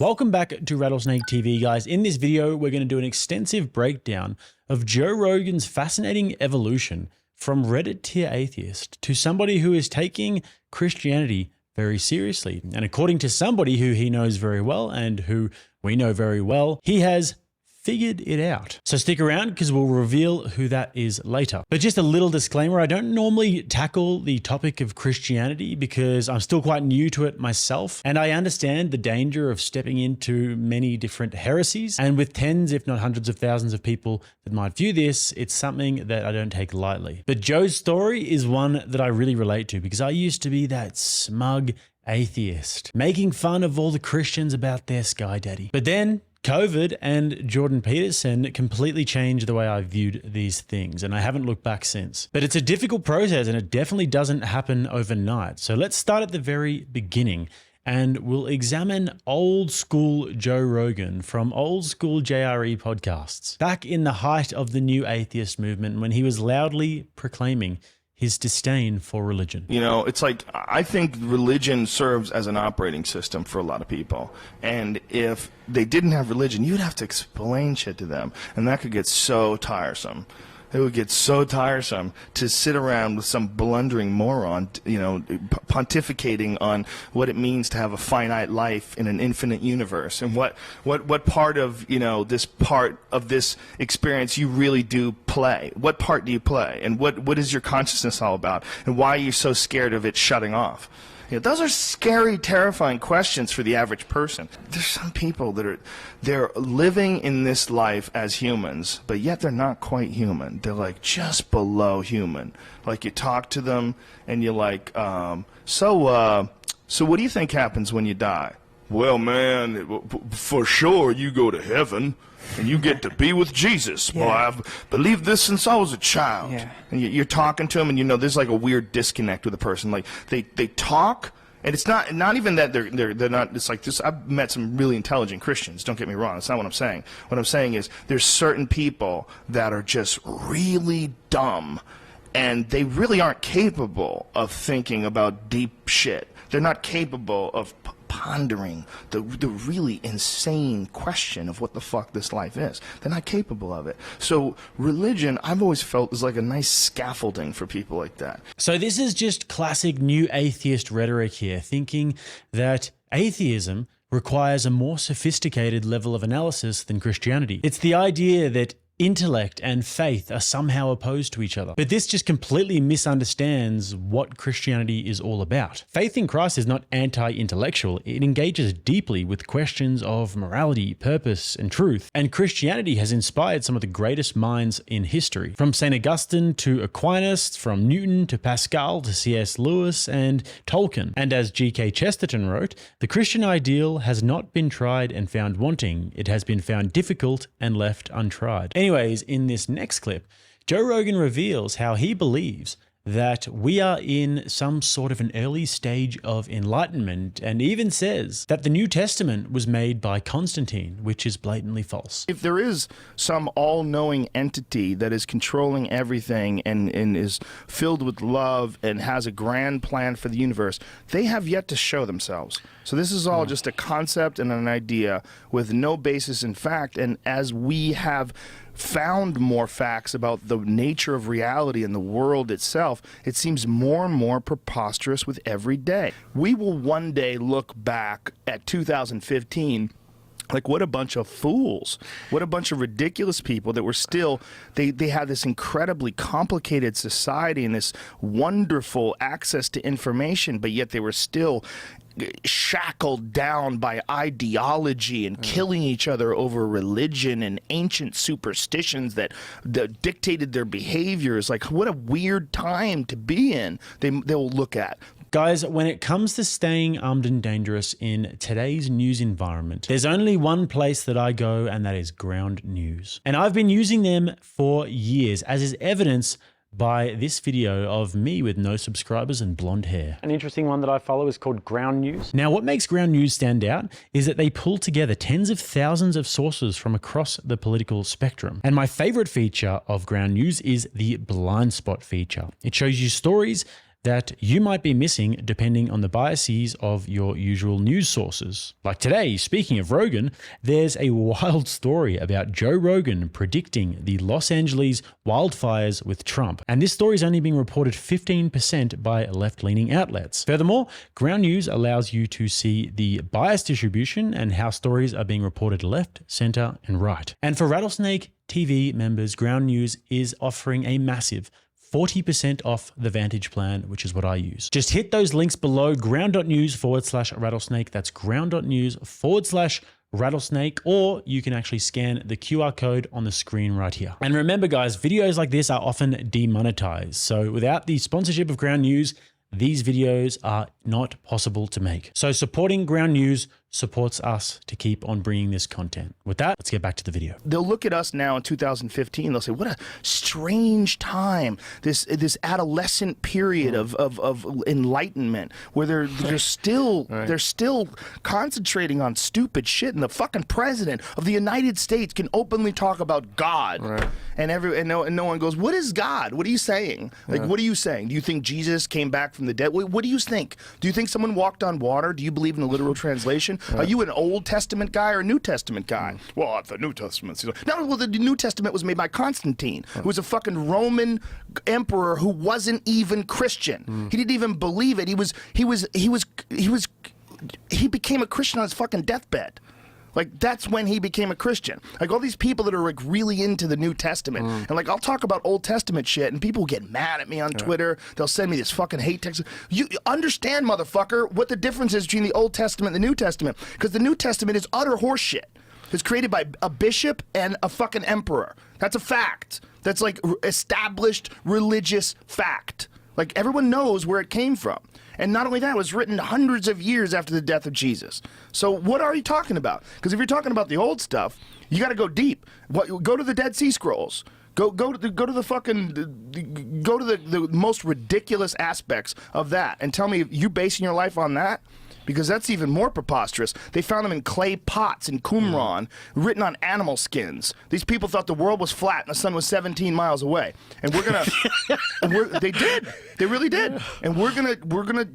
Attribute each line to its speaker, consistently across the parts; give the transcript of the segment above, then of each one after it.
Speaker 1: Welcome back to Rattlesnake TV, guys. In this video, we're going to do an extensive breakdown of Joe Rogan's fascinating evolution from Reddit tier atheist to somebody who is taking Christianity very seriously. And according to somebody who he knows very well and who we know very well, he has figured it out. So stick around because we'll reveal who that is later. But just a little disclaimer, I don't normally tackle the topic of Christianity because I'm still quite new to it myself. And I understand the danger of stepping into many different heresies. And with tens, if not hundreds of thousands of people that might view this, it's something that I don't take lightly. But Joe's story is one that I really relate to because I used to be that smug atheist, making fun of all the Christians about their sky daddy. But then COVID and Jordan Peterson completely changed the way I viewed these things, and I haven't looked back since. But it's a difficult process, and it definitely doesn't happen overnight. So let's start at the very beginning, and we'll examine old school Joe Rogan from old school JRE podcasts, back in the height of the new atheist movement when he was loudly proclaiming his disdain for religion.
Speaker 2: You know, it's like, I think religion serves as an operating system for a lot of people. And if they didn't have religion, you'd have to explain shit to them. And that could get so tiresome. It would get so tiresome to sit around with some blundering moron, you know, pontificating on what it means to have a finite life in an infinite universe, and what part of, you know, this part of this experience you really do play. What part do you play? And what is your consciousness all about? And why are you so scared of it shutting off? You know, those are scary, terrifying questions for the average person. There's some people that they're living in this life as humans, but yet they're not quite human. They're like just below human. Like you talk to them and you're like, so what do you think happens when you die? Well, man, for sure you go to heaven and you get to be with Jesus. Yeah. Well, I've believed this since I was a child. Yeah. And you're talking to them, and you know there's like a weird disconnect with a person. Like they talk, and it's not even that they're not. It's like this. I've met some really intelligent Christians. Don't get me wrong. That's not what I'm saying. What I'm saying is there's certain people that are just really dumb, and they really aren't capable of thinking about deep shit. They're not capable of pondering the really insane question of what the fuck this life is. They're not capable of it. So religion, I've always felt, is like a nice scaffolding for people like that.
Speaker 1: So this is just classic new atheist rhetoric here, thinking that atheism requires a more sophisticated level of analysis than Christianity. It's the idea that intellect and faith are somehow opposed to each other. But this just completely misunderstands what Christianity is all about. Faith in Christ is not anti-intellectual. It engages deeply with questions of morality, purpose, and truth. And Christianity has inspired some of the greatest minds in history, from St. Augustine to Aquinas, from Newton to Pascal to C.S. Lewis and Tolkien. And as G.K. Chesterton wrote, the Christian ideal has not been tried and found wanting. It has been found difficult and left untried. Anyways, in this next clip, Joe Rogan reveals how he believes that we are in some sort of an early stage of enlightenment, and even says that the New Testament was made by Constantine, which is blatantly false.
Speaker 2: If there is some all-knowing entity that is controlling everything and is filled with love and has a grand plan for the universe, they have yet to show themselves. So this is all just a concept and an idea with no basis in fact, and as we have found more facts about the nature of reality and the world itself, it seems more and more preposterous with every day. We will one day look back at 2015 like, what a bunch of fools. What a bunch of ridiculous people that were still, they had this incredibly complicated society and this wonderful access to information, but yet they were still shackled down by ideology and killing each other over religion and ancient superstitions that dictated their behaviors. Like, what a weird time to be in. They'll look at.
Speaker 1: Guys, when it comes to staying armed and dangerous in today's news environment, there's only one place that I go, and that is Ground News. And I've been using them for years, as is evidenced by this video of me with no subscribers and blonde hair. An interesting one that I follow is called Ground News. Now, what makes Ground News stand out is that they pull together tens of thousands of sources from across the political spectrum. And my favorite feature of Ground News is the blind spot feature. It shows you stories that you might be missing depending on the biases of your usual news sources. Like today, speaking of Rogan, there's a wild story about Joe Rogan predicting the Los Angeles wildfires with Trump. And this story is only being reported 15% by left-leaning outlets. Furthermore, Ground News allows you to see the bias distribution and how stories are being reported left, center, and right. And for Rattlesnake TV members, Ground News is offering a massive 40% off the Vantage plan, which is what I use. Just hit those links below, ground.news/rattlesnake. That's ground.news/rattlesnake, or you can actually scan the QR code on the screen right here. And remember guys, videos like this are often demonetized. So without the sponsorship of Ground News, these videos are not possible to make. So supporting Ground News supports us to keep on bringing this content. With that, let's get back to the video.
Speaker 2: They'll look at us now in 2015. They'll say, "What a strange time! This adolescent period of enlightenment, where they're still they're still concentrating on stupid shit, and the fucking president of the United States can openly talk about God, and no one goes, what is God? What are you saying? Like, what are you saying? Do you think Jesus came back from the dead? What do you think? Do you think someone walked on water? Do you believe in the literal translation? Are you an Old Testament guy or a New Testament guy? Well, the New Testament. No, well, the New Testament was made by Constantine, who was a fucking Roman emperor who wasn't even Christian. He didn't even believe it. He became a Christian on his fucking deathbed. Like, that's when he became a Christian. Like, all these people that are, like, really into the New Testament. And, like, I'll talk about Old Testament shit, and people get mad at me on Twitter. They'll send me this fucking hate text. You understand, motherfucker, what the difference is between the Old Testament and the New Testament. Because the New Testament is utter horseshit. It's created by a bishop and a fucking emperor. That's a fact. That's, like, established religious fact. Like, everyone knows where it came from. And not only that, it was written hundreds of years after the death of Jesus. So what are you talking about? Because if you're talking about the old stuff, you got to go deep. Go to the Dead Sea Scrolls. Go to the most ridiculous aspects of that, and tell me, you basing your life on that? Because that's even more preposterous. They found them in clay pots in Qumran, written on animal skins. These people thought the world was flat and the sun was 17 miles away. And we're gonna, they did. They really did. And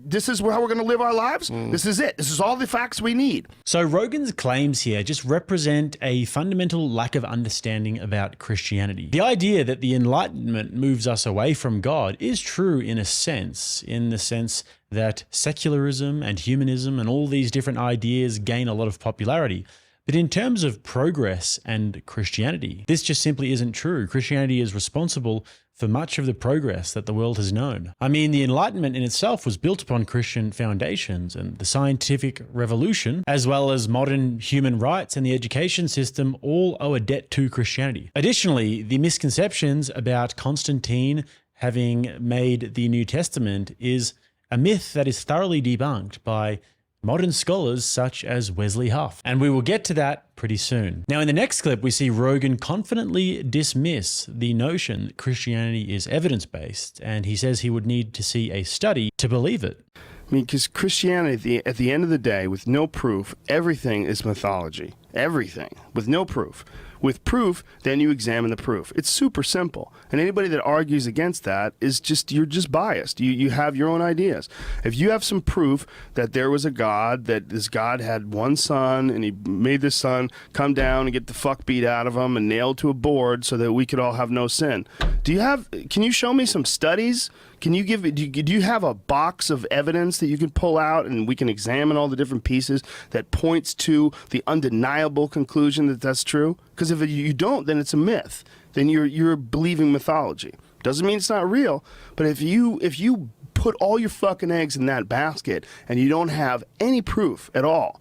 Speaker 2: this is how we're gonna live our lives. This is it. This is all the facts we need.
Speaker 1: So Rogan's claims here just represent a fundamental lack of understanding about Christianity. The idea that the Enlightenment moves us away from God is true in the sense that secularism and humanism and all these different ideas gain a lot of popularity. But in terms of progress and Christianity, this just simply isn't true. Christianity is responsible for much of the progress that the world has known. I mean, the Enlightenment in itself was built upon Christian foundations, and the scientific revolution, as well as modern human rights and the education system, all owe a debt to Christianity. Additionally, the misconceptions about Constantine having made the New Testament is a myth that is thoroughly debunked by modern scholars such as Wesley Huff. And we will get to that pretty soon. Now, in the next clip, we see Rogan confidently dismiss the notion that Christianity is evidence-based, and he says he would need to see a study to believe it.
Speaker 3: I mean, because Christianity, at the end of the day, with no proof, everything is mythology. Everything, with no proof. With proof, then you examine the proof. It's super simple. And anybody that argues against that is you're just biased. You have your own ideas. If you have some proof that there was a God, that this God had one son, and he made this son come down and get the fuck beat out of him and nailed to a board so that we could all have no sin. Can you show me some studies? Do you have a box of evidence that you can pull out and we can examine all the different pieces that points to the undeniable conclusion that that's true? Because if you don't, then it's a myth. Then you're believing mythology. Doesn't mean it's not real, but if you put all your fucking eggs in that basket and you don't have any proof at all,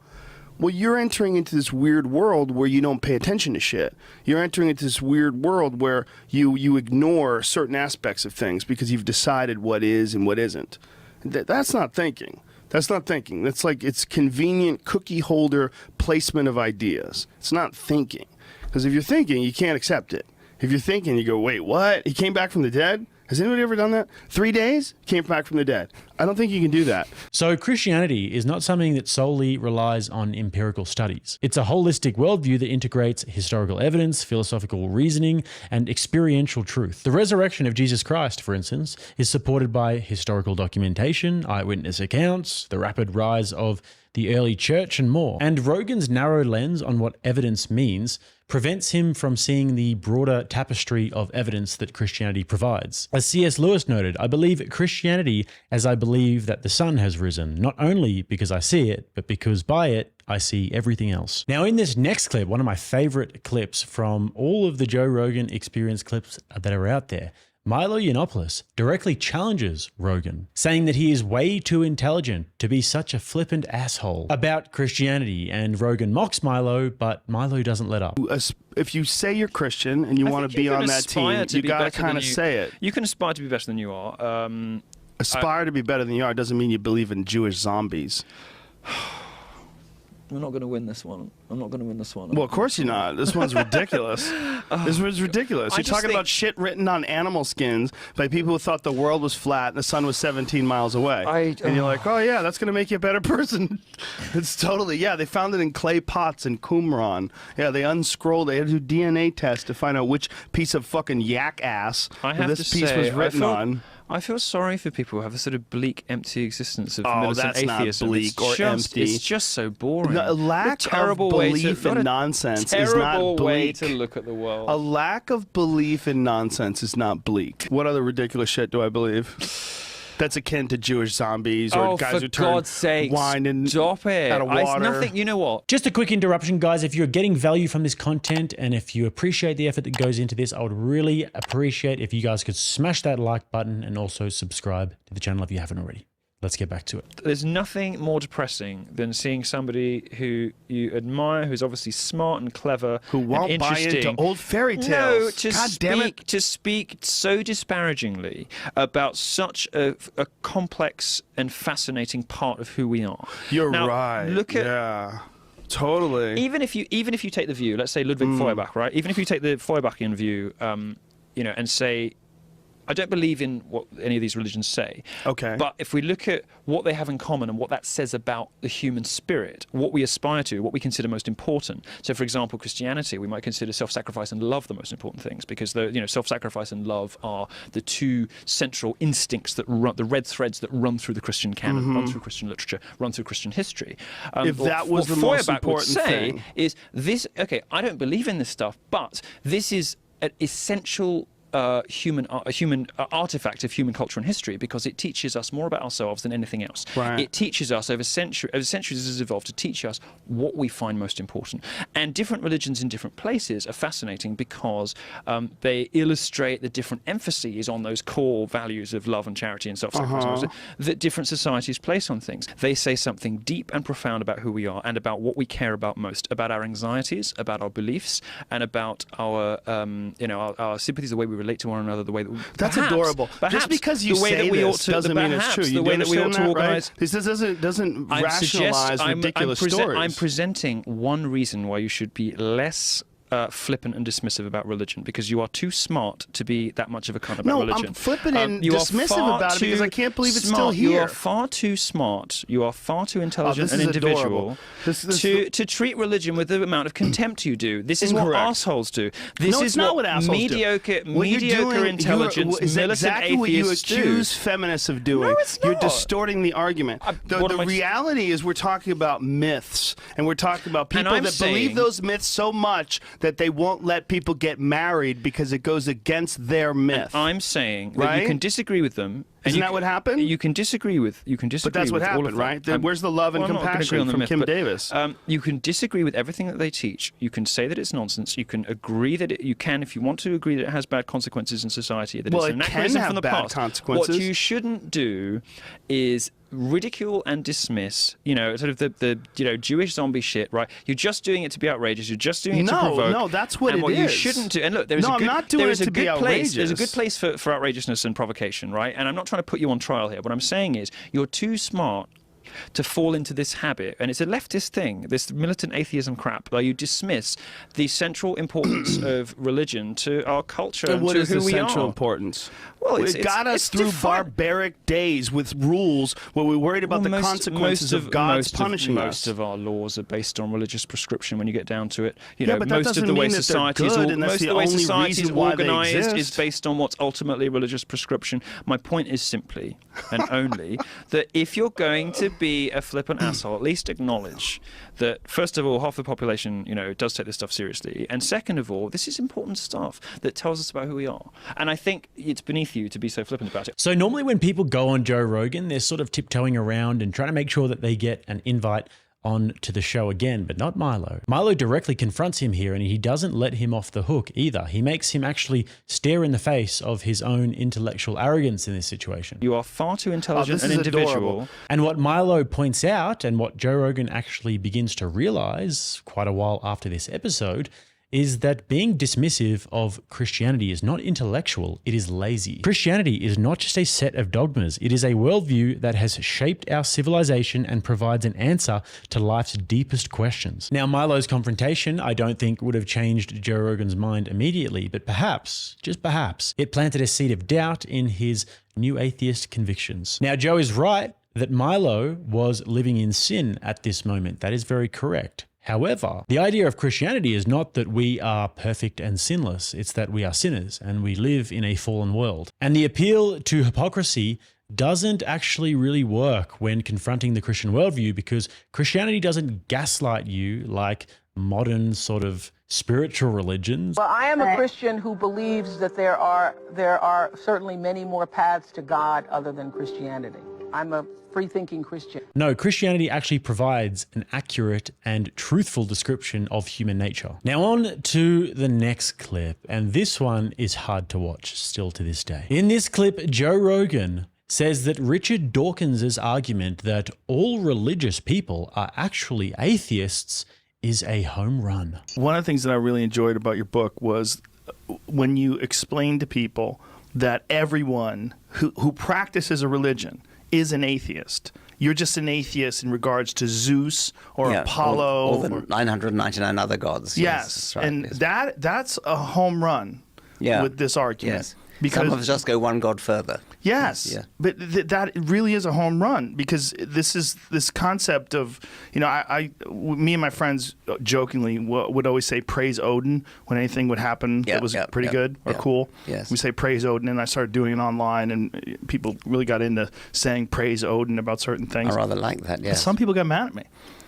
Speaker 3: well, you're entering into this weird world where you don't pay attention to shit. You're entering into this weird world where you ignore certain aspects of things because you've decided what is and what isn't. That's not thinking. That's not thinking. That's like, it's convenient cookie holder placement of ideas. It's not thinking. Because if you're thinking, you can't accept it. If you're thinking, you go, wait, what? He came back from the dead? Has anybody ever done that? 3 days? Came back from the dead. I don't think you can do that.
Speaker 1: So Christianity is not something that solely relies on empirical studies. It's a holistic worldview that integrates historical evidence, philosophical reasoning, and experiential truth. The resurrection of Jesus Christ, for instance, is supported by historical documentation, eyewitness accounts, the rapid rise of the early church, and more. And Rogan's narrow lens on what evidence means prevents him from seeing the broader tapestry of evidence that Christianity provides. As C.S. Lewis noted, I believe Christianity as I believe that the sun has risen, not only because I see it, but because by it, I see everything else. Now, in this next clip, one of my favorite clips from all of the Joe Rogan Experience clips that are out there, Milo Yiannopoulos directly challenges Rogan, saying that he is way too intelligent to be such a flippant asshole about Christianity, and Rogan mocks Milo, but Milo doesn't let up.
Speaker 3: If you say you're Christian and you want to be on that team, you got to kind of say it.
Speaker 4: You can aspire to be better than you are.
Speaker 3: Aspire to be better than you are doesn't mean you believe in Jewish zombies.
Speaker 4: We're not going to win this one. I'm not going to win this one.
Speaker 3: Well, of course you're not. This one's ridiculous. This one's ridiculous. You're talking about shit written on animal skins by people who thought the world was flat and the sun was 17 miles away. And you're like, oh yeah, that's going to make you a better person. It's totally, yeah, they found it in clay pots in Qumran. Yeah, they unscrolled, they had to do DNA tests to find out which piece of fucking yak ass this piece was written on.
Speaker 4: I feel sorry for people who have a sort of bleak, empty existence of militant atheism.
Speaker 3: That's not bleak or empty.
Speaker 4: It's just so boring.
Speaker 3: No, a lack of belief in nonsense is not bleak.
Speaker 4: Terrible way to look at the world.
Speaker 3: A lack of belief in nonsense is not bleak. What other ridiculous shit do I believe? That's akin to Jewish zombies or guys who turn wine and
Speaker 4: stop it.
Speaker 3: Out of water.
Speaker 4: Nothing, you know what?
Speaker 1: Just a quick interruption, guys. If you're getting value from this content and if you appreciate the effort that goes into this, I would really appreciate if you guys could smash that like button and also subscribe to the channel if you haven't already. Let's get back to it.
Speaker 4: There's nothing more depressing than seeing somebody who you admire, who's obviously smart and clever,
Speaker 3: who won't
Speaker 4: and
Speaker 3: buy into old fairy tales.
Speaker 4: No, to speak so disparagingly about such a complex and fascinating part of who we are.
Speaker 3: You're
Speaker 4: now,
Speaker 3: right.
Speaker 4: Look at
Speaker 3: totally.
Speaker 4: Even if you take the view, let's say Ludwig Feuerbach, right? Even if you take the Feuerbachian view, you know, and say, I don't believe in what any of these religions say.
Speaker 3: Okay.
Speaker 4: But if we look at what they have in common and what that says about the human spirit, what we aspire to, what we consider most important. So, for example, Christianity, we might consider self-sacrifice and love the most important things because self-sacrifice and love are the two central instincts that run, the red threads that run through the Christian canon, run through Christian literature, run through Christian history.
Speaker 3: If that was the most important thing,
Speaker 4: is this? Okay, I don't believe in this stuff, but this is an essential human artifact of human culture and history because it teaches us more about ourselves than anything else.
Speaker 3: Right.
Speaker 4: It teaches us over centuries it has evolved to teach us what we find most important. And different religions in different places are fascinating because they illustrate the different emphases on those core values of love and charity and self-sacrifice that different societies place on things. They say something deep and profound about who we are and about what we care about most, about our anxieties, about our beliefs, and about our our sympathies, the way we relate to one another, the way that we,
Speaker 3: that's adorable. Just because you say this doesn't mean it's true. You
Speaker 4: the way that we ought to organize.
Speaker 3: Right? This doesn't rationalize ridiculous stories.
Speaker 4: I'm presenting one reason why you should be less flippant and dismissive about religion, because you are too smart to be that much of a cunt about religion.
Speaker 3: No, I'm flippant and dismissive about it because I can't believe it's still here.
Speaker 4: You are far too smart, you are far too intelligent and individual to treat religion with the amount of contempt you do. This is what assholes do. This is what mediocre intelligence,
Speaker 3: is exactly what you accuse feminists of doing.
Speaker 4: No, it's not.
Speaker 3: You're distorting the argument. The reality is we're talking about myths, and we're talking about people that believe those myths so much that they won't let people get married because it goes against their myth.
Speaker 4: And I'm saying that you can disagree with them.
Speaker 3: Isn't that what happened?
Speaker 4: You can disagree with. But
Speaker 3: that's what happened, right? Where's the love and compassion from Kim Davis?
Speaker 4: You can disagree with everything that they teach. You can say that it's nonsense. You can agree that you can, if you want to agree that it has bad consequences in society. That it's an anachronism from the past.
Speaker 3: Consequences.
Speaker 4: What you shouldn't do is ridicule and dismiss, sort of the Jewish zombie shit, right? You're just doing it to be outrageous. You're just doing it to provoke.
Speaker 3: No, that's what it is.
Speaker 4: What you shouldn't do. And look, there's
Speaker 3: I'm not doing it to be outrageous.
Speaker 4: There's a good place for outrageousness and provocation, right? And I'm not trying to put you on trial here. What I'm saying is you're too smart to fall into this habit, and it's a leftist thing, this militant atheism crap, where you dismiss the central importance of religion to our culture and
Speaker 3: what
Speaker 4: to
Speaker 3: is
Speaker 4: who
Speaker 3: the
Speaker 4: we
Speaker 3: central
Speaker 4: are.
Speaker 3: Importance?
Speaker 4: Well,
Speaker 3: it got us through barbaric days with rules where we worried about the consequences of God's punishing us.
Speaker 4: Most of our laws are based on religious prescription when you get down to it. You
Speaker 3: Yeah,
Speaker 4: know,
Speaker 3: but that
Speaker 4: most of
Speaker 3: doesn't
Speaker 4: the way
Speaker 3: mean that they're
Speaker 4: society is
Speaker 3: good, and that's
Speaker 4: most of
Speaker 3: the
Speaker 4: the way
Speaker 3: only
Speaker 4: society is
Speaker 3: reason why they
Speaker 4: organized is
Speaker 3: exist.
Speaker 4: based on what's ultimately religious prescription. My point is simply and only that if you're going to be a flippant asshole, at least acknowledge that, first of all, half the population, you know, does take this stuff seriously, and second of all, this is important stuff that tells us about who we are. And I think it's beneath you to be so flippant about it.
Speaker 1: So normally when people go on Joe Rogan, they're sort of tiptoeing around and trying to make sure that they get an invite on to the show again, but not Milo. Milo directly confronts him here, and he doesn't let him off the hook either. He makes him actually stare in the face of his own intellectual arrogance in this situation.
Speaker 4: You are far too intelligent
Speaker 3: this
Speaker 4: an
Speaker 3: is
Speaker 4: individual.
Speaker 3: adorable.
Speaker 1: And what Milo points out, and what Joe Rogan actually begins to realize quite a while after this episode, is that being dismissive of Christianity is not intellectual, it is lazy. Christianity is not just a set of dogmas, it is a worldview that has shaped our civilization and provides an answer to life's deepest questions. Now, Milo's confrontation, I don't think would have changed Joe Rogan's mind immediately, but perhaps, just perhaps, it planted a seed of doubt in his new atheist convictions. Now, Joe is right that Milo was living in sin at this moment. That is very correct. However, the idea of Christianity is not that we are perfect and sinless. It's that we are sinners and we live in a fallen world. And the appeal to hypocrisy doesn't actually really work when confronting the Christian worldview, because Christianity doesn't gaslight you like modern sort of spiritual religions.
Speaker 5: Well, I am a Christian who believes that there are certainly many more paths to God other than Christianity. I'm a free-thinking Christian.
Speaker 1: No, Christianity actually provides an accurate and truthful description of human nature. Now on to the next clip, and this one is hard to watch still to this day. In this clip, Joe Rogan says that Richard Dawkins' argument that all religious people are actually atheists is a home run.
Speaker 2: One of the things that I really enjoyed about your book was when you explained to people that everyone who practices a religion is an atheist. You're just an atheist in regards to Zeus or Apollo.
Speaker 6: Or the 999 other gods.
Speaker 2: Yes,
Speaker 6: that's right.
Speaker 2: and that's a home run with this argument.
Speaker 6: Yes.
Speaker 2: Because
Speaker 6: some of us just go one god further.
Speaker 2: Yes,
Speaker 6: Yeah.
Speaker 2: but that really is a home run, because this is this concept of, you know, me and my friends jokingly would always say praise Odin when anything would happen that was pretty good or cool.
Speaker 6: Yes.
Speaker 2: We say praise Odin, and I started doing it online, and people really got into saying praise Odin about certain things.
Speaker 6: I rather like that, yes.
Speaker 2: Some people got mad at me.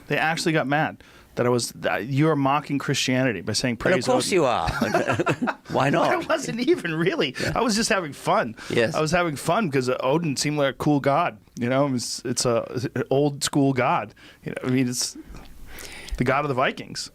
Speaker 2: They actually got mad that you're mocking Christianity by saying praise Odin.
Speaker 6: But of course you are. Why not?
Speaker 2: I wasn't even really. I was just having fun.
Speaker 6: Yes.
Speaker 2: I was having fun because Odin seemed like a cool god. You know, it's an old school god. You know, I mean, it's the god of the Vikings.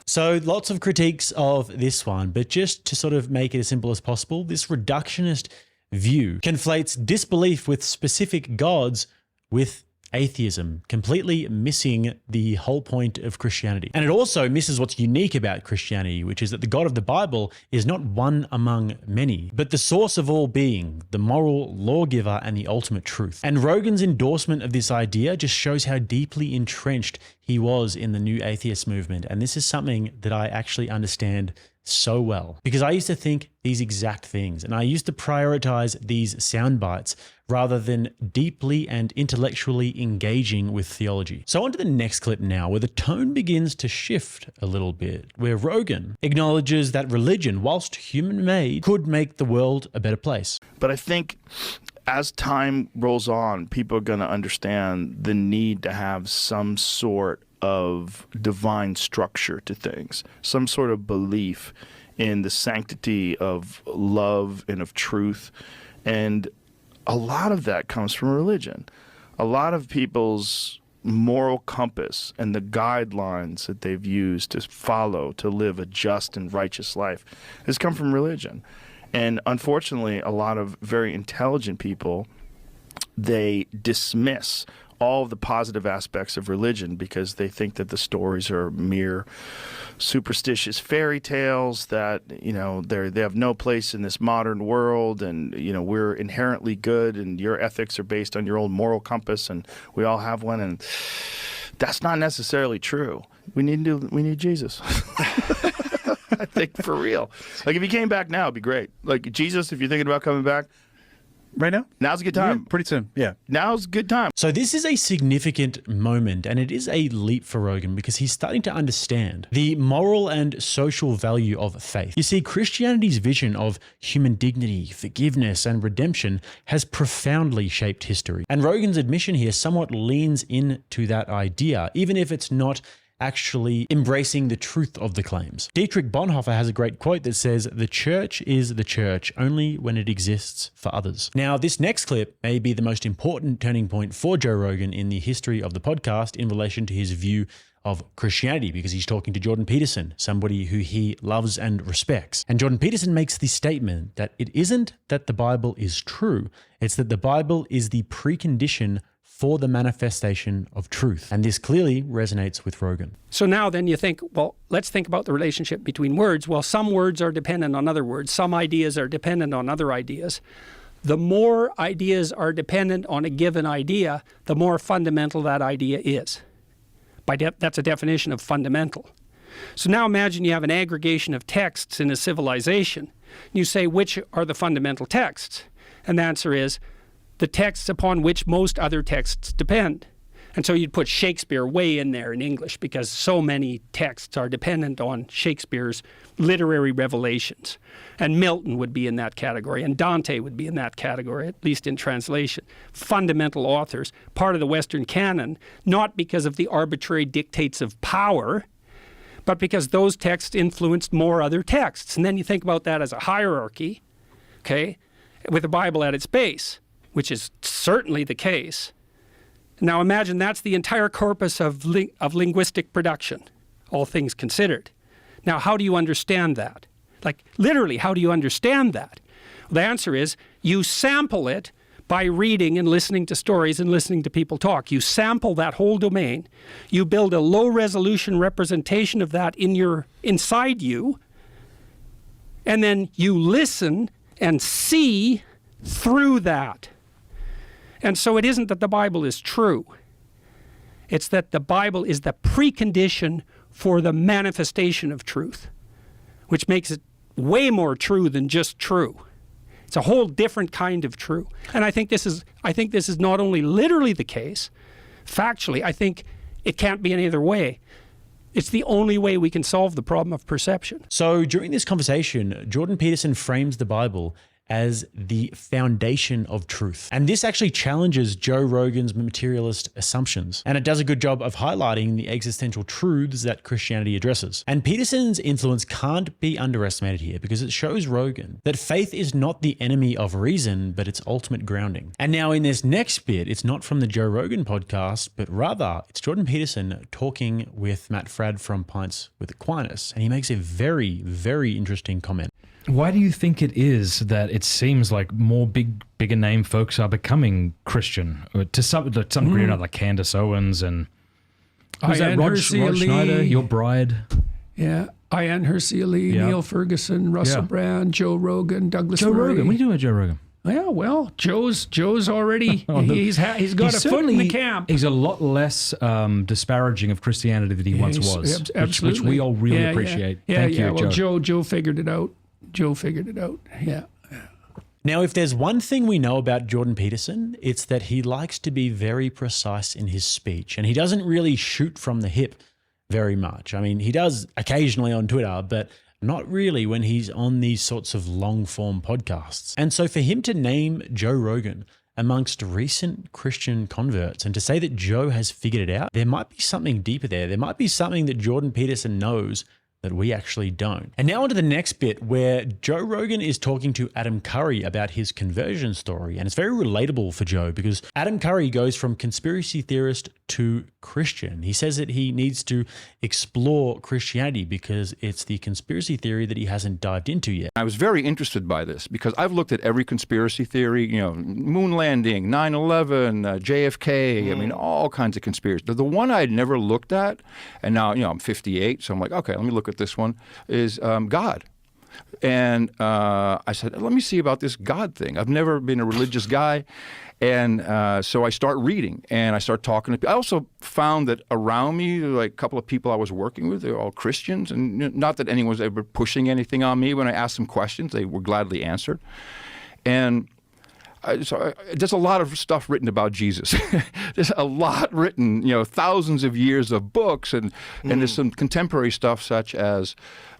Speaker 1: So lots of critiques of this one, but just to sort of make it as simple as possible, this reductionist view conflates disbelief with specific gods with atheism, completely missing the whole point of Christianity. And it also misses what's unique about Christianity, which is that the God of the Bible is not one among many, but the source of all being, the moral lawgiver and the ultimate truth. And Rogan's endorsement of this idea just shows how deeply entrenched he was in the new atheist movement. And this is something that I actually understand so well, because I used to think these exact things, and I used to prioritize these sound bites rather than deeply and intellectually engaging with theology. So on to the next clip now, where the tone begins to shift a little bit, where Rogan acknowledges that religion, whilst human-made, could make the world a better place.
Speaker 2: But I think as time rolls on, people are going to understand the need to have some sort of divine structure to things, some sort of belief in the sanctity of love and of truth. And a lot of that comes from religion. A lot of people's moral compass and the guidelines that they've used to follow to live a just and righteous life has come from religion. And unfortunately, a lot of very intelligent people, they dismiss all of the positive aspects of religion because they think that the stories are mere superstitious fairy tales, that, you know, they have no place in this modern world, and, you know, we're inherently good and your ethics are based on your own moral compass and we all have one. And that's not necessarily true. We need Jesus. I think, for real. Like, if he came back now, it'd be great. Like, Jesus, if you're thinking about coming back,
Speaker 7: Right now?
Speaker 2: Now's a good time.
Speaker 7: Yeah, pretty soon. Yeah.
Speaker 2: Now's a good time.
Speaker 1: So this is a significant moment, and it is a leap for Rogan because he's starting to understand the moral and social value of faith. You see, Christianity's vision of human dignity, forgiveness, and redemption has profoundly shaped history. And Rogan's admission here somewhat leans into that idea, even if it's not actually embracing the truth of the claims. Dietrich Bonhoeffer has a great quote that says, "The church is the church only when it exists for others." Now, this next clip may be the most important turning point for Joe Rogan in the history of the podcast in relation to his view of Christianity, because he's talking to Jordan Peterson, somebody who he loves and respects. And Jordan Peterson makes the statement that it isn't that the Bible is true, it's that the Bible is the precondition for the manifestation of truth. And this clearly resonates with Rogan.
Speaker 8: So now then you think, well, let's think about the relationship between words. Well, some words are dependent on other words. Some ideas are dependent on other ideas. The more ideas are dependent on a given idea, the more fundamental that idea is. That's a definition of fundamental. So now imagine you have an aggregation of texts in a civilization. You say, which are the fundamental texts? And the answer is, the texts upon which most other texts depend. And so you'd put Shakespeare way in there in English because so many texts are dependent on Shakespeare's literary revelations. And Milton would be in that category, and Dante would be in that category, at least in translation. Fundamental authors, part of the Western canon, not because of the arbitrary dictates of power, but because those texts influenced more other texts. And then you think about that as a hierarchy, okay, with the Bible at its base, which is certainly the case. Now imagine that's the entire corpus of linguistic production, all things considered. Now, how do you understand that? Like, literally, how do you understand that? Well, the answer is you sample it by reading and listening to stories and listening to people talk. You sample that whole domain. You build a low-resolution representation of that inside you, and then you listen and see through that. And so it isn't that the Bible is true. It's that the Bible is the precondition for the manifestation of truth, which makes it way more true than just true. It's a whole different kind of true. And I think this is not only literally the case, factually, I think it can't be any other way. It's the only way we can solve the problem of perception.
Speaker 1: So during this conversation, Jordan Peterson frames the Bible as the foundation of truth. And this actually challenges Joe Rogan's materialist assumptions. And it does a good job of highlighting the existential truths that Christianity addresses. And Peterson's influence can't be underestimated here because it shows Rogan that faith is not the enemy of reason, but its ultimate grounding. And now in this next bit, it's not from the Joe Rogan podcast, but rather it's Jordan Peterson talking with Matt Fradd from Pints with Aquinas. And he makes a very, very interesting comment.
Speaker 9: Why do you think it is that it seems like more bigger name folks are becoming Christian to some degree or another, like Candace Owens and who's that? Rod Schneider, your bride.
Speaker 8: Yeah, Ian Hersey Lee, Neil Ferguson, Russell Brand, Joe Rogan, Douglas Murray.
Speaker 9: Rogan. What are you doing with Joe Rogan?
Speaker 8: Yeah, well, Joe's already he's got a foot in the camp.
Speaker 9: He's a lot less disparaging of Christianity than he once was, which we all really appreciate. Thank you,
Speaker 8: well, Joe figured it out. Yeah.
Speaker 1: Now, if there's one thing we know about Jordan Peterson, it's that he likes to be very precise in his speech, and he doesn't really shoot from the hip very much. I mean, he does occasionally on Twitter, but not really when he's on these sorts of long-form podcasts. And so for him to name Joe Rogan amongst recent Christian converts and to say that Joe has figured it out, there might be something deeper there. There might be something that Jordan Peterson knows that we actually don't. And now onto the next bit where Joe Rogan is talking to Adam Curry about his conversion story. And it's very relatable for Joe because Adam Curry goes from conspiracy theorist to Christian. He says that he needs to explore Christianity because it's the conspiracy theory that he hasn't dived into yet.
Speaker 10: I was very interested by this because I've looked at every conspiracy theory, moon landing, 9/11, JFK, I mean, all kinds of conspiracies. The one I had never looked at, and now, I'm 58, so I'm like, okay, let me look at this one, is God. And I said, let me see about this God thing. I've never been a religious guy. And so I start reading and I start talking to people. I also found that around me, like a couple of people I was working with, they're all Christians. And not that anyone was ever pushing anything on me. When I asked them questions, they were gladly answered. And there's a lot of stuff written about Jesus. There's a lot written, thousands of years of books, and there's some contemporary stuff such as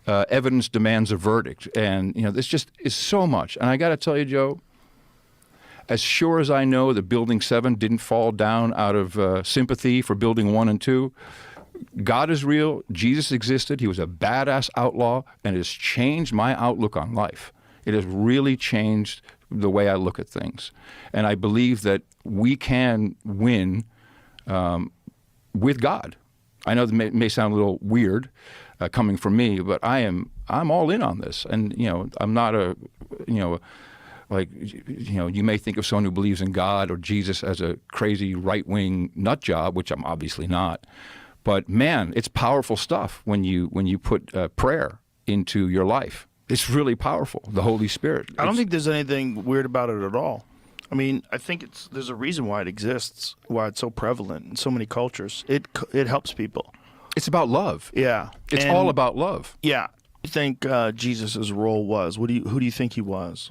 Speaker 10: Evidence Demands a Verdict. And, this just is so much. And I got to tell you, Joe, as sure as I know that Building 7 didn't fall down out of sympathy for Building 1 and 2, God is real, Jesus existed, he was a badass outlaw, and it has changed my outlook on life. It has really changed the way I look at things. And I believe that we can win with God. I know that may sound a little weird coming from me, but I'm all in on this. And, I'm not you may think of someone who believes in God or Jesus as a crazy right-wing nut job, which I'm obviously not. But man, it's powerful stuff when you put prayer into your life. It's really powerful, the Holy Spirit.
Speaker 2: I don't think there's anything weird about it at all. I mean, I think there's a reason why it exists, why it's so prevalent in so many cultures. It helps people.
Speaker 10: It's about love.
Speaker 2: Yeah.
Speaker 10: It's all about love.
Speaker 2: Yeah. What do you think Jesus' role was? Who do you think he was?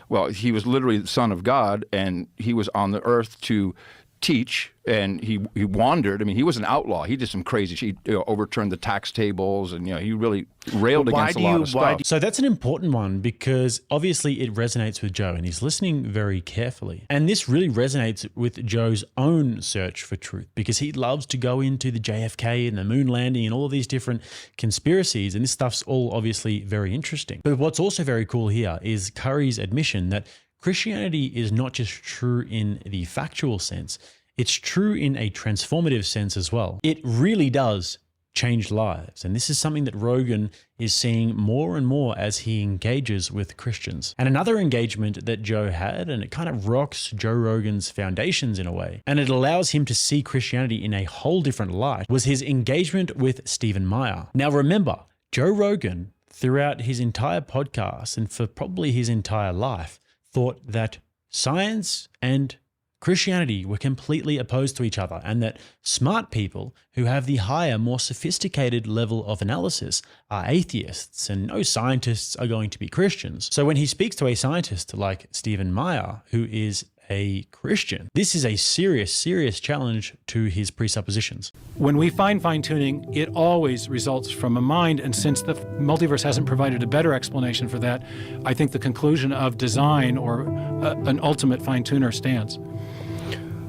Speaker 10: Well, he was literally the Son of God, and he was on the earth to teach, and he wandered. I mean, he was an outlaw. He did some crazy. He overturned the tax tables, and he really railed against a lot of stuff.
Speaker 1: So that's an important one, because obviously it resonates with Joe, and he's listening very carefully. And this really resonates with Joe's own search for truth, because he loves to go into the JFK and the moon landing and all of these different conspiracies, and this stuff's all obviously very interesting. But what's also very cool here is Curry's admission that Christianity is not just true in the factual sense, it's true in a transformative sense as well. It really does change lives. And this is something that Rogan is seeing more and more as he engages with Christians. And another engagement that Joe had, and it kind of rocks Joe Rogan's foundations in a way, and it allows him to see Christianity in a whole different light, was his engagement with Stephen Meyer. Now remember, Joe Rogan, throughout his entire podcast and for probably his entire life, thought that science and Christianity were completely opposed to each other, and that smart people who have the higher, more sophisticated level of analysis are atheists, and no scientists are going to be Christians. So when he speaks to a scientist like Stephen Meyer, who is a Christian, this is a serious, serious challenge to his presuppositions.
Speaker 8: When we find fine-tuning, it always results from a mind, and since the multiverse hasn't provided a better explanation for that, I think the conclusion of design or an ultimate fine-tuner stands.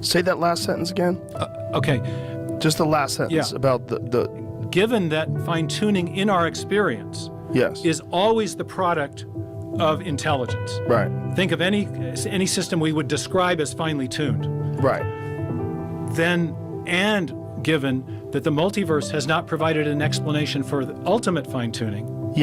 Speaker 3: Say that last sentence again.
Speaker 8: Okay.
Speaker 3: Just the last sentence about the...
Speaker 8: Given that fine-tuning in our experience is always the product of intelligence.
Speaker 3: Right.
Speaker 8: Think of any system we would describe as finely tuned.
Speaker 3: Right.
Speaker 8: Then, and given that the multiverse has not provided an explanation for the ultimate fine-tuning,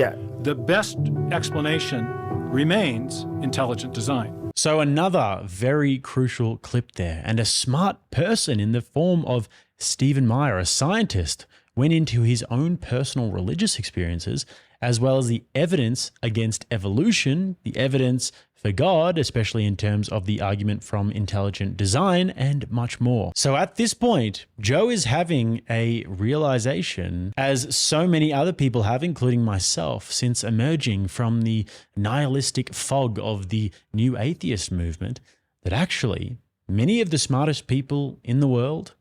Speaker 8: the best explanation remains intelligent design.
Speaker 1: So another very crucial clip there, and a smart person in the form of Stephen Meyer, a scientist, went into his own personal religious experiences, as well as the evidence against evolution, the evidence for God, especially in terms of the argument from intelligent design, and much more. So at this point, Joe is having a realization, as so many other people have, including myself, since emerging from the nihilistic fog of the new atheist movement, that actually many of the smartest people in the world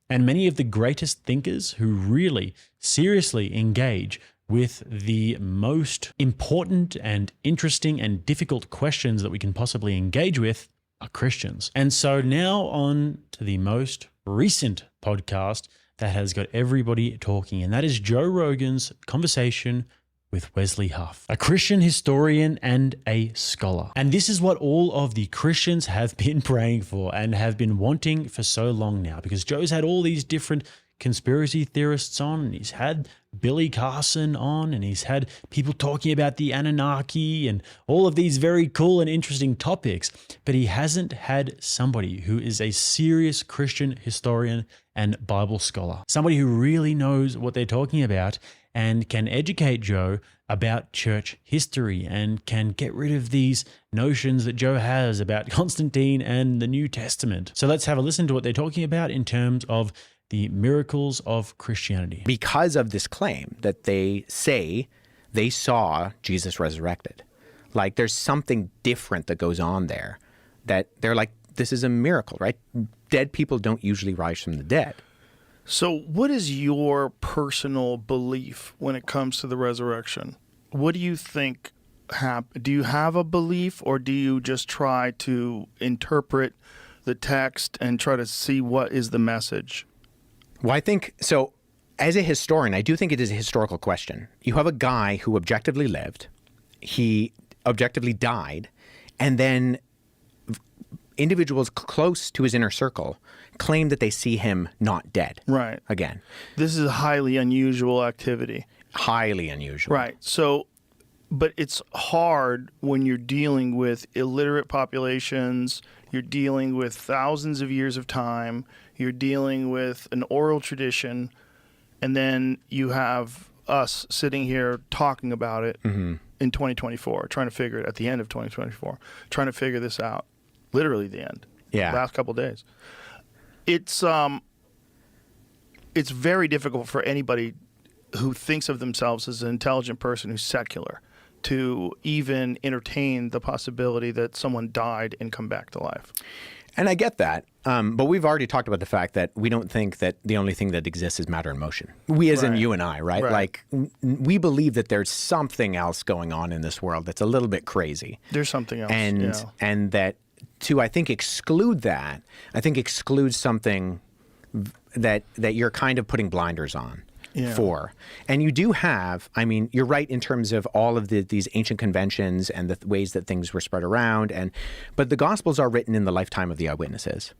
Speaker 1: and many of the greatest thinkers who really seriously engage with the most important and interesting and difficult questions that we can possibly engage with are Christians. And so now on to the most recent podcast that has got everybody talking, and that is Joe Rogan's conversation with Wesley Huff, a Christian historian and a scholar. And this is what all of the Christians have been praying for and have been wanting for so long now, because Joe's had all these different conspiracy theorists on, and he's had Billy Carson on, and he's had people talking about the Anunnaki and all of these very cool and interesting topics, but he hasn't had somebody who is a serious Christian historian and Bible scholar, somebody who really knows what they're talking about and can educate Joe about church history and can get rid of these notions that Joe has about Constantine and the New Testament. So let's have a listen to what they're talking about in terms of the miracles of Christianity.
Speaker 7: Because of this claim that they say they saw Jesus resurrected. Like there's something different that goes on there that they're like, this is a miracle, right? Dead people don't usually rise from the dead.
Speaker 3: So what is your personal belief when it comes to the resurrection? What do you think do you have a belief, or do you just try to interpret the text and try to see what is the message?
Speaker 7: Well, I think so. As a historian, I do think it is a historical question. You have a guy who objectively lived, he objectively died, and then individuals close to his inner circle claim that they see him not dead.
Speaker 3: Right.
Speaker 7: Again.
Speaker 3: This is a highly unusual activity.
Speaker 7: Highly unusual.
Speaker 3: Right. So, but it's hard when you're dealing with illiterate populations, you're dealing with thousands of years of time, you're dealing with an oral tradition, and then you have us sitting here talking about it in 2024, trying to figure it at the end of 2024, trying to figure this out. Literally the end.
Speaker 7: Yeah.
Speaker 3: Last couple of days. It's very difficult for anybody who thinks of themselves as an intelligent person who's secular to even entertain the possibility that someone died and come back to life.
Speaker 7: And I get that. But we've already talked about the fact that we don't think that the only thing that exists is matter and motion. We as in you and I, right? Like, we believe that there's something else going on in this world that's a little bit crazy.
Speaker 3: There's something else.
Speaker 7: And that to, I think, exclude that, I think excludes something that you're kind of putting blinders on. For. And you do have, I mean, you're right in terms of all of these ancient conventions and the ways that things were spread around. But the Gospels are written in the lifetime of the eyewitnesses.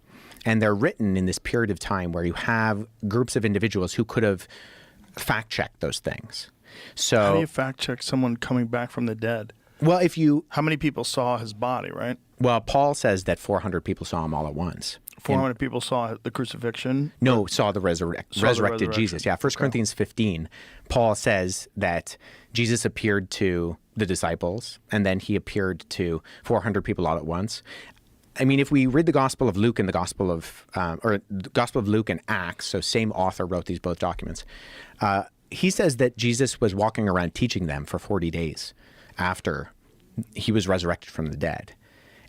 Speaker 7: And they're written in this period of time where you have groups of individuals who could have fact-checked those things. So
Speaker 3: how do you fact-check someone coming back from the dead?
Speaker 7: Well,
Speaker 3: how many people saw his body, right?
Speaker 7: Well, Paul says that 400 people saw him all at once.
Speaker 3: 400 people saw the crucifixion?
Speaker 7: No, saw the resurrected Jesus. Yeah, 1 Corinthians 15, Paul says that Jesus appeared to the disciples, and then he appeared to 400 people all at once. I mean, if we read the Gospel of Luke and the Gospel of Luke and Acts, so same author wrote these both documents, he says that Jesus was walking around teaching them for 40 days after he was resurrected from the dead.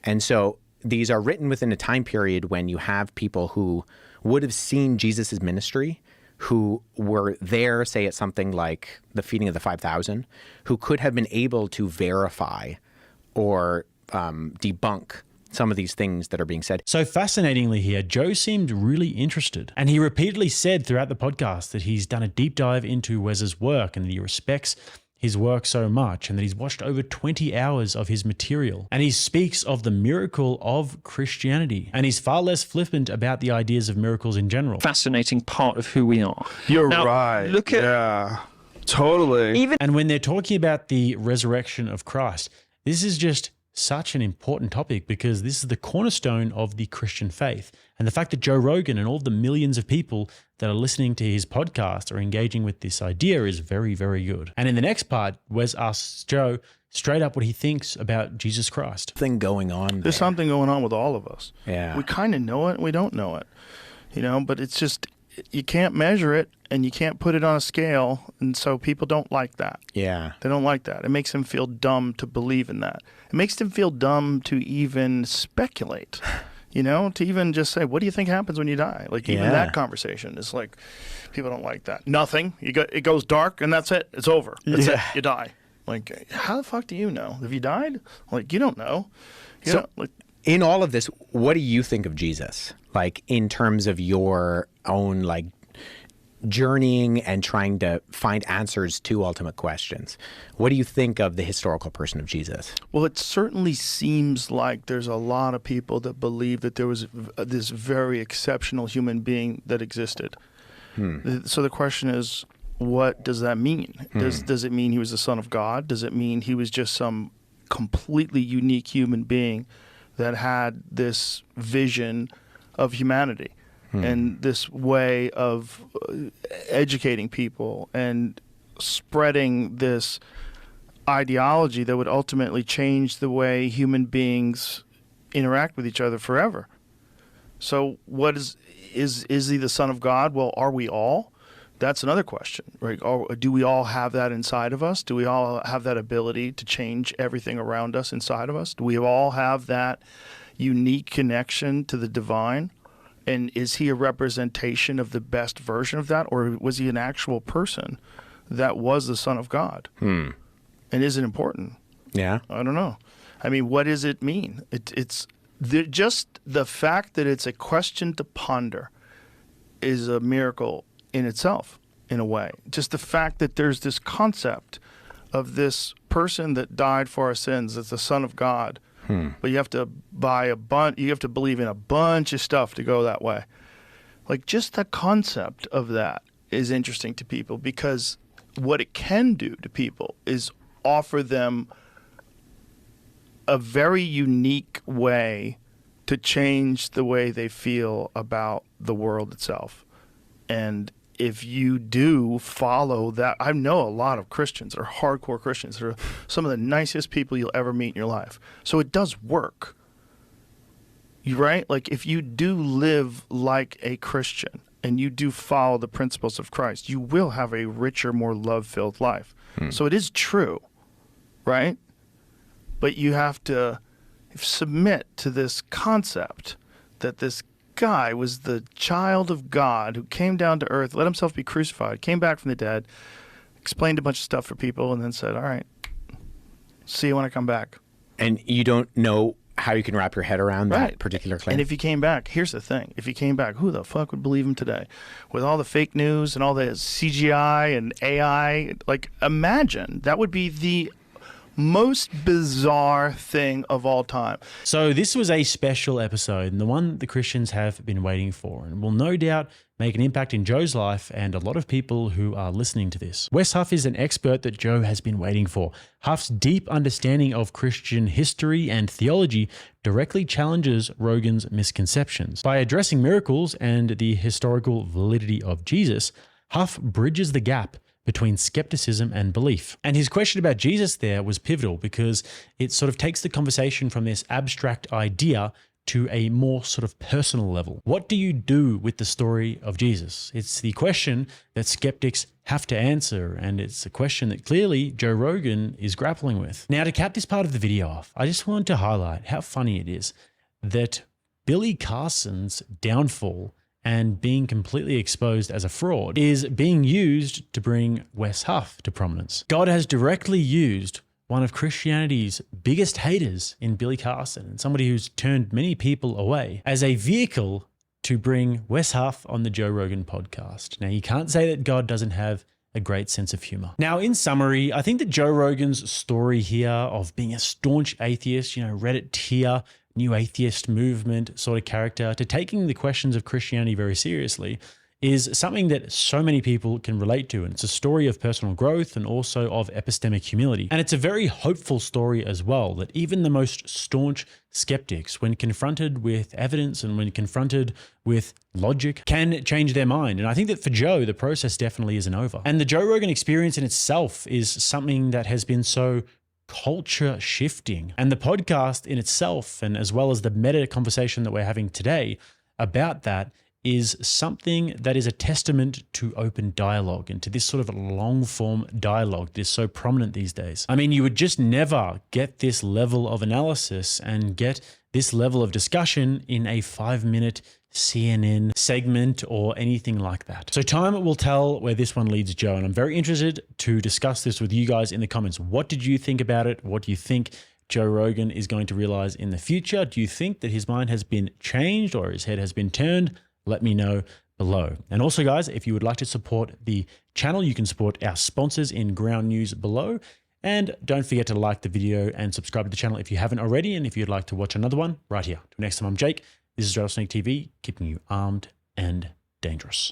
Speaker 7: And so these are written within a time period when you have people who would have seen Jesus's ministry, who were there, say, at something like the feeding of the 5,000, who could have been able to verify or debunk some of these things that are being said.
Speaker 1: So fascinatingly here, Joe seemed really interested. And he repeatedly said throughout the podcast that he's done a deep dive into Wes's work and that he respects his work so much, and that he's watched over 20 hours of his material. And he speaks of the miracle of Christianity. And he's far less flippant about the ideas of miracles in general.
Speaker 4: Fascinating part of who we are.
Speaker 3: You're right.
Speaker 4: Look at...
Speaker 3: Yeah, totally.
Speaker 1: And when they're talking about the resurrection of Christ, this is just such an important topic because this is the cornerstone of the Christian faith. And the fact that Joe Rogan and all the millions of people that are listening to his podcast are engaging with this idea is very, very good. And in the next part, Wes asks Joe straight up what he thinks about Jesus Christ.
Speaker 7: There's
Speaker 3: something going on with all of us.
Speaker 7: Yeah.
Speaker 3: We kind of know it and we don't know it, but it's just, you can't measure it and you can't put it on a scale. And so people don't like that.
Speaker 7: Yeah.
Speaker 3: They don't like that. It makes them feel dumb to believe in that. It makes them feel dumb to even speculate. To even just say, what do you think happens when you die? Like, even that conversation is like, people don't like that. Nothing. It goes dark and that's it. It's over. That's it. You die. Like, how the fuck do you know? Have you died? Like, you don't know.
Speaker 7: In all of this, what do you think of Jesus? Like, in terms of your own, like, journeying and trying to find answers to ultimate questions. What do you think of the historical person of Jesus?
Speaker 3: Well, it certainly seems like there's a lot of people that believe that there was this very exceptional human being that existed. So the question is, what does that mean? Does it mean he was the Son of God? Does it mean he was just some completely unique human being that had this vision of humanity? And this way of educating people and spreading this ideology that would ultimately change the way human beings interact with each other forever. So what is he the Son of God? Well, are we all? That's another question, right? Do we all have that inside of us? Do we all have that ability to change everything around us inside of us? Do we all have that
Speaker 2: unique connection to the divine? And is he a representation of the best version of that? Or was he an actual person that was the Son of God? And is it important?
Speaker 7: Yeah.
Speaker 2: I don't know. I mean, what does it mean? It's just the fact that it's a question to ponder is a miracle in itself, in a way. Just the fact that there's this concept of this person that died for our sins, that's the Son of God. But you have to you have to believe in a bunch of stuff to go that way. Like, just the concept of that is interesting to people, because what it can do to people is offer them a very unique way to change the way they feel about the world itself. And if you do follow that, I know a lot of Christians that are hardcore Christians that are some of the nicest people you'll ever meet in your life. So it does work. You right? Like, if you do live like a Christian and you do follow the principles of Christ, you will have a richer, more love-filled life. So it is true, right? But you have to submit to this concept that this guy was the child of God who came down to earth, let himself be crucified, came back from the dead, explained a bunch of stuff for people, and then said, all right, see you when I come back.
Speaker 7: And you don't know how you can wrap your head around that particular claim.
Speaker 2: And if he came back, here's the thing. If he came back, who the fuck would believe him today? With all the fake news and all the CGI and AI, like, imagine. That would be the most bizarre thing of all time.
Speaker 1: So this was a special episode, and the one the Christians have been waiting for, and will no doubt make an impact in Joe's life and a lot of people who are listening to this. Wes Huff is an expert that Joe has been waiting for. Huff's deep understanding of Christian history and theology directly challenges Rogan's misconceptions. By addressing miracles and the historical validity of Jesus, Huff bridges the gap between skepticism and belief. And his question about Jesus there was pivotal, because it sort of takes the conversation from this abstract idea to a more sort of personal level. What do you do with the story of Jesus? It's the question that skeptics have to answer, and it's a question that clearly Joe Rogan is grappling with. Now, to cap this part of the video off, I just wanted to highlight how funny it is that Billy Carson's downfall and being completely exposed as a fraud is being used to bring Wes Huff to prominence. God has directly used one of Christianity's biggest haters in Billy Carson, and somebody who's turned many people away, as a vehicle to bring Wes Huff on the Joe Rogan podcast. Now, you can't say that God doesn't have a great sense of humor. Now, in summary, I think that Joe Rogan's story here of being a staunch atheist, Reddit tier, new atheist movement sort of character, to taking the questions of Christianity very seriously, is something that so many people can relate to. And it's a story of personal growth and also of epistemic humility. And it's a very hopeful story as well, that even the most staunch skeptics, when confronted with evidence and when confronted with logic, can change their mind. And I think that for Joe, the process definitely isn't over. And the Joe Rogan experience in itself is something that has been so culture shifting. And the podcast in itself, and as well as the meta conversation that we're having today about that, is something that is a testament to open dialogue and to this sort of long form dialogue that is so prominent these days. I mean, you would just never get this level of analysis and get this level of discussion in a 5-minute CNN segment or anything like that. So time will tell where this one leads Joe, and I'm very interested to discuss this with you guys in the comments. What did you think about it? What do you think Joe Rogan is going to realize in the future? Do you think that his mind has been changed or his head has been turned? Let me know below. And also, guys, if you would like to support the channel, you can support our sponsors in Ground News below. And don't forget to like the video and subscribe to the channel if you haven't already. And if you'd like to watch another one, right here. Till next time, I'm Jake. This is RattlesnakeTV, keeping you armed and dangerous.